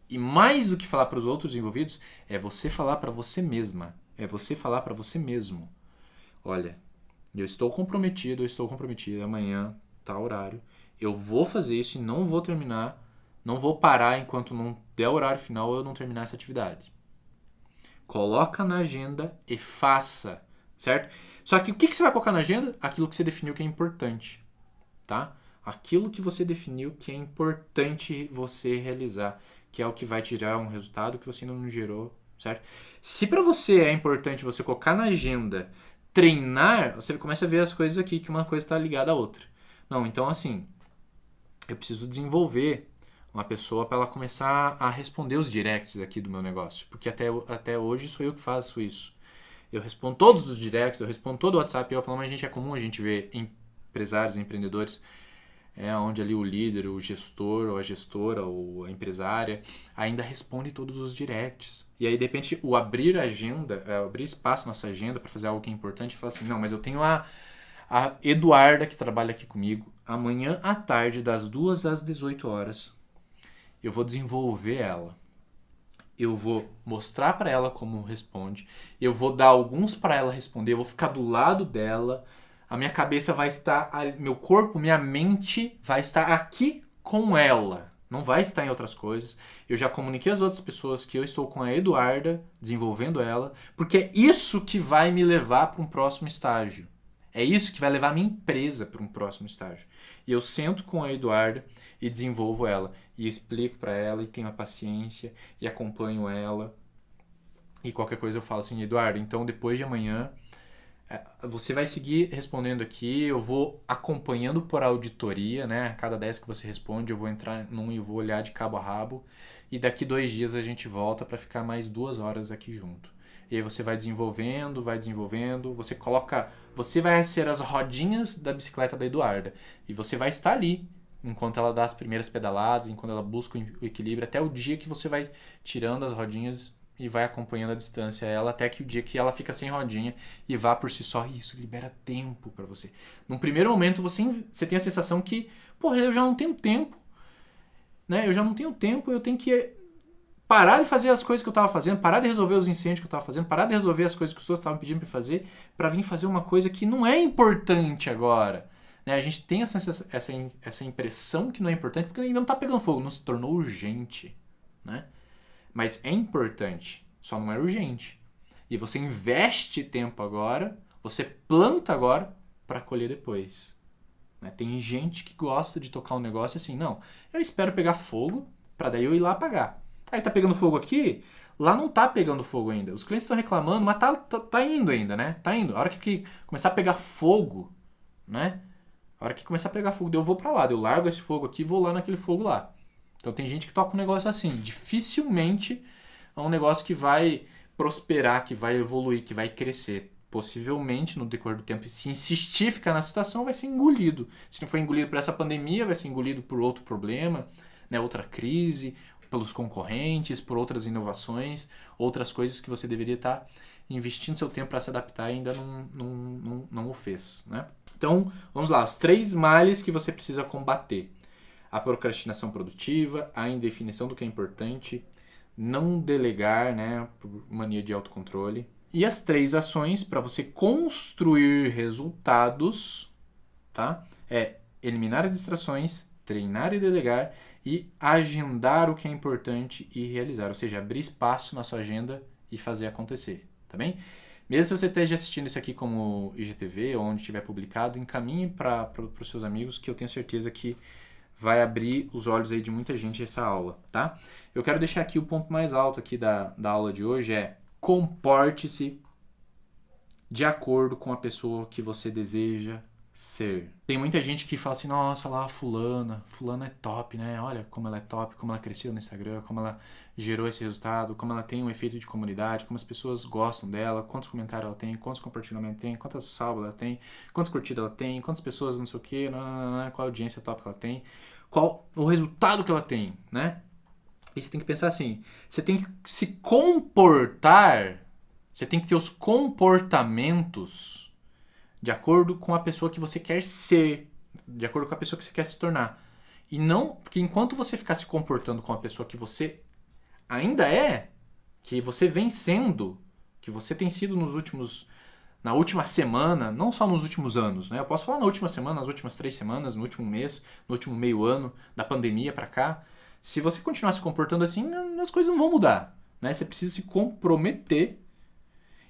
[SPEAKER 1] E mais do que falar para os outros envolvidos, é você falar para você mesma. É você falar para você mesmo. Olha, eu estou comprometido, amanhã, tal horário. Eu vou fazer isso e não vou terminar, não vou parar enquanto não der o horário final ou eu não terminar essa atividade. Coloca na agenda e faça, certo? Só que o que você vai colocar na agenda? Aquilo que você definiu que é importante, tá? Aquilo que você definiu que é importante você realizar, que é o que vai tirar um resultado que você ainda não gerou, certo? Se para você é importante você colocar na agenda, treinar, você começa a ver as coisas aqui, que uma coisa está ligada à outra. Não, então assim, eu preciso desenvolver uma pessoa para ela começar a responder os directs aqui do meu negócio, porque até hoje sou eu que faço isso. Eu respondo todos os directs, eu respondo todo o WhatsApp. A gente é comum a gente ver empresários, empreendedores, onde ali o líder, o gestor, ou a gestora, ou a empresária, ainda responde todos os directs. E aí, de repente, o abrir agenda, abrir espaço na nossa agenda para fazer algo que é importante, fala assim, não, mas eu tenho a Eduarda, que trabalha aqui comigo, amanhã à tarde, das 2 às 18 horas, eu vou desenvolver ela. Eu vou mostrar para ela como responde, eu vou dar alguns para ela responder, eu vou ficar do lado dela, a minha cabeça vai estar, meu corpo, minha mente vai estar aqui com ela, não vai estar em outras coisas. Eu já comuniquei às outras pessoas que eu estou com a Eduarda, desenvolvendo ela, porque é isso que vai me levar para um próximo estágio. É isso que vai levar a minha empresa para um próximo estágio. E eu sento com a Eduarda e desenvolvo ela. E explico para ela e tenho a paciência e acompanho ela. E qualquer coisa eu falo assim, Eduardo, então depois de amanhã você vai seguir respondendo aqui, eu vou acompanhando por auditoria, né? A cada 10 que você responde eu vou entrar num e vou olhar de cabo a rabo. E daqui 2 dias a gente volta para ficar mais 2 horas aqui junto. E aí você vai desenvolvendo, você vai ser as rodinhas da bicicleta da Eduarda. E você vai estar ali, enquanto ela dá as primeiras pedaladas, enquanto ela busca o equilíbrio, até o dia que você vai tirando as rodinhas e vai acompanhando a distância ela, até que o dia que ela fica sem rodinha e vá por si só. Isso libera tempo para você. Num primeiro momento você tem a sensação que, porra, eu já não tenho tempo, né? Eu já não tenho tempo, eu tenho que parar de fazer as coisas que eu estava fazendo, parar de resolver os incêndios que eu estava fazendo, parar de resolver as coisas que os outros estavam pedindo para fazer, para vir fazer uma coisa que não é importante agora. Né? A gente tem essa impressão que não é importante porque ainda não está pegando fogo, não se tornou urgente, né? Mas é importante, só não é urgente. E você investe tempo agora, você planta agora para colher depois. Né? Tem gente que gosta de tocar um negócio assim, não, eu espero pegar fogo para daí eu ir lá apagar. Aí tá pegando fogo aqui, lá não tá pegando fogo ainda. Os clientes estão reclamando, mas tá indo ainda, né? Tá indo. A hora que começar a pegar fogo, né? A hora que começar a pegar fogo, eu vou para lá, eu largo esse fogo aqui e vou lá naquele fogo lá. Então tem gente que toca um negócio assim. Dificilmente é um negócio que vai prosperar, que vai evoluir, que vai crescer. Possivelmente, no decorrer do tempo, se insistir, ficar na situação, vai ser engolido. Se não for engolido por essa pandemia, vai ser engolido por outro problema, né? Outra crise, pelos concorrentes, por outras inovações, outras coisas que você deveria estar investindo seu tempo para se adaptar e ainda não o fez. Né? Então, vamos lá. Os 3 males que você precisa combater. A procrastinação produtiva, a indefinição do que é importante, não delegar, né, por mania de autocontrole. E as 3 ações para você construir resultados, tá? É eliminar as distrações, treinar e delegar e agendar o que é importante e realizar. Ou seja, abrir espaço na sua agenda e fazer acontecer, tá bem? Mesmo se você esteja assistindo isso aqui como IGTV ou onde estiver publicado, encaminhe para os seus amigos que eu tenho certeza que vai abrir os olhos aí de muita gente essa aula, tá? Eu quero deixar aqui o ponto mais alto aqui da aula de hoje é: comporte-se de acordo com a pessoa que você deseja ser. Tem muita gente que fala assim, nossa, lá fulana é top, né? Olha como ela é top, como ela cresceu no Instagram, como ela gerou esse resultado, como ela tem um efeito de comunidade, como as pessoas gostam dela, quantos comentários ela tem, quantos compartilhamentos tem, quantas salvas ela tem, quantas curtidas ela tem, quantas pessoas não sei o que, qual a audiência top que ela tem, qual o resultado que ela tem, né? E você tem que pensar assim, você tem que se comportar, você tem que ter os comportamentos de acordo com a pessoa que você quer ser, de acordo com a pessoa que você quer se tornar. E não, porque enquanto você ficar se comportando com a pessoa que você ainda é, que você vem sendo, que você tem sido na última semana, não só nos últimos anos, né? Eu posso falar na última semana, nas últimas 3 semanas, no último mês, no último meio ano, da pandemia pra cá. Se você continuar se comportando assim, as coisas não vão mudar, né? Você precisa se comprometer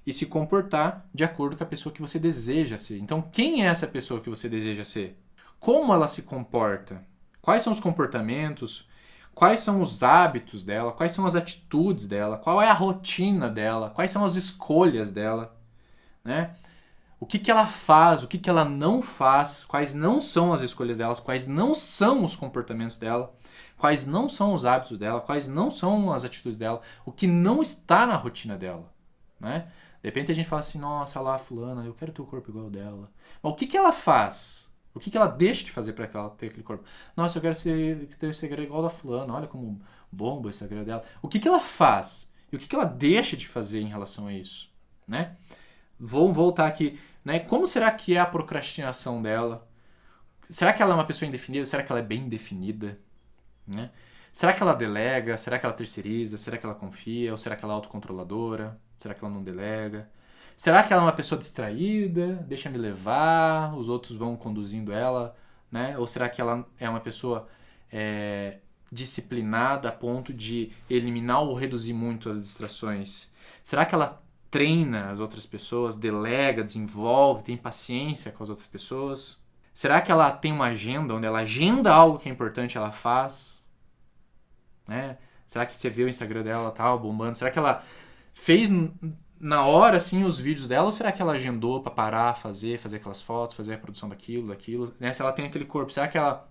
[SPEAKER 1] e se comportar de acordo com a pessoa que você deseja ser. Então, quem é essa pessoa que você deseja ser? Como ela se comporta? Quais são os comportamentos? Quais são os hábitos dela? Quais são as atitudes dela? Qual é a rotina dela? Quais são as escolhas dela? Né? O que ela faz? O que ela não faz? Quais não são as escolhas delas? Quais não são os comportamentos dela? Quais não são os hábitos dela? Quais não são as atitudes dela? O que não está na rotina dela? Né? De repente a gente fala assim, nossa, lá fulana, eu quero ter o corpo igual dela. Mas o que ela faz? O que ela deixa de fazer para ela ter aquele corpo? Nossa, eu quero ter o Instagram igual da fulana, olha como bomba o Instagram dela. O que ela faz? E o que ela deixa de fazer em relação a isso? Né? Vamos voltar aqui. Né? Como será que é a procrastinação dela? Será que ela é uma pessoa indefinida? Será que ela é bem definida? Né? Será que ela delega? Será que ela terceiriza? Será que ela confia? Ou será que ela é autocontroladora? Será que ela não delega? Será que ela é uma pessoa distraída? Deixa me levar, os outros vão conduzindo ela, né? Ou será que ela é uma pessoa disciplinada a ponto de eliminar ou reduzir muito as distrações? Será que ela treina as outras pessoas, delega, desenvolve, tem paciência com as outras pessoas? Será que ela tem uma agenda onde ela agenda algo que é importante, ela faz? Né? Será que você vê o Instagram dela tal, bombando? Será que ela fez na hora assim os vídeos dela ou será que ela agendou para parar, fazer aquelas fotos, fazer a produção daquilo, né? Se ela tem aquele corpo, será que ela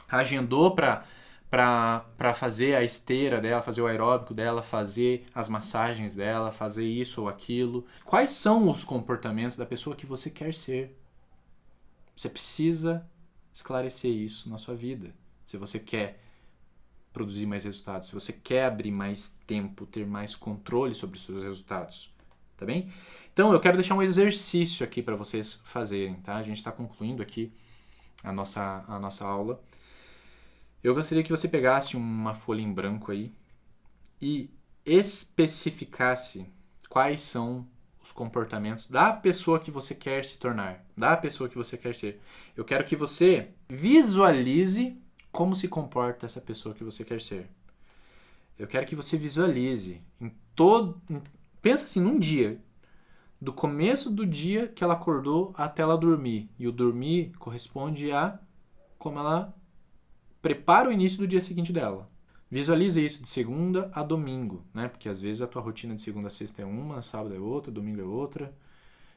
[SPEAKER 1] agendou para para fazer a esteira dela, fazer o aeróbico dela, fazer as massagens dela, fazer isso ou aquilo. Quais são os comportamentos da pessoa que você quer ser? Você precisa esclarecer isso na sua vida. Se você quer produzir mais resultados, se você quer abrir mais tempo, ter mais controle sobre os seus resultados, tá bem? Então eu quero deixar um exercício aqui para vocês fazerem, tá? A gente está concluindo aqui a nossa aula. Eu gostaria que você pegasse uma folha em branco aí e especificasse quais são os comportamentos da pessoa que você quer se tornar, da pessoa que você quer ser. Eu quero que você visualize como se comporta essa pessoa que você quer ser. Eu quero que você visualize pensa assim, num dia, do começo do dia que ela acordou até ela dormir. E o dormir corresponde a como ela prepara o início do dia seguinte dela. Visualize isso de segunda a domingo, né? Porque às vezes a tua rotina de segunda a sexta é uma, sábado é outra, domingo é outra.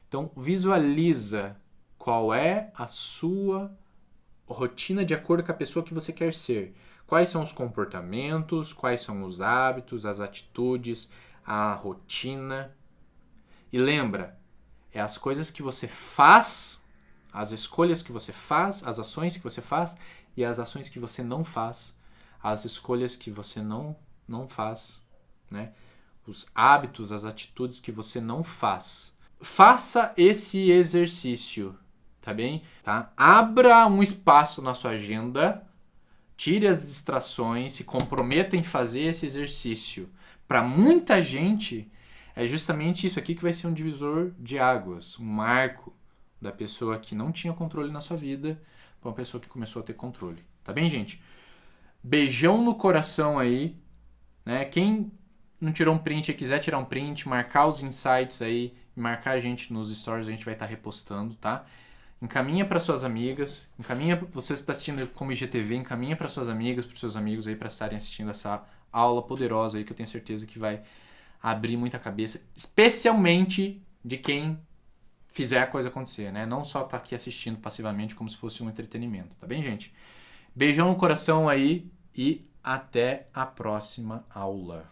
[SPEAKER 1] Então visualiza qual é a sua rotina de acordo com a pessoa que você quer ser. Quais são os comportamentos, quais são os hábitos, as atitudes, a rotina. E lembra, é as coisas que você faz, as escolhas que você faz, as ações que você faz e as ações que você não faz, as escolhas que você não faz, né? Os hábitos, as atitudes que você não faz. Faça esse exercício, tá bem? Tá? Abra um espaço na sua agenda, tire as distrações, se comprometa em fazer esse exercício. Para muita gente, é justamente isso aqui que vai ser um divisor de águas, um marco da pessoa que não tinha controle na sua vida para uma pessoa que começou a ter controle. Tá bem, gente? Beijão no coração aí, né? Quem não tirou um print e quiser tirar um print, marcar os insights aí, marcar a gente nos stories, a gente vai estar repostando, tá? Encaminha para suas amigas, você está assistindo como IGTV, encaminha para suas amigas, para seus amigos aí para estarem assistindo essa aula poderosa aí que eu tenho certeza que vai abrir muita cabeça, especialmente de quem fizer a coisa acontecer, né? Não só tá aqui assistindo passivamente como se fosse um entretenimento, tá bem, gente? Beijão no coração aí e até a próxima aula.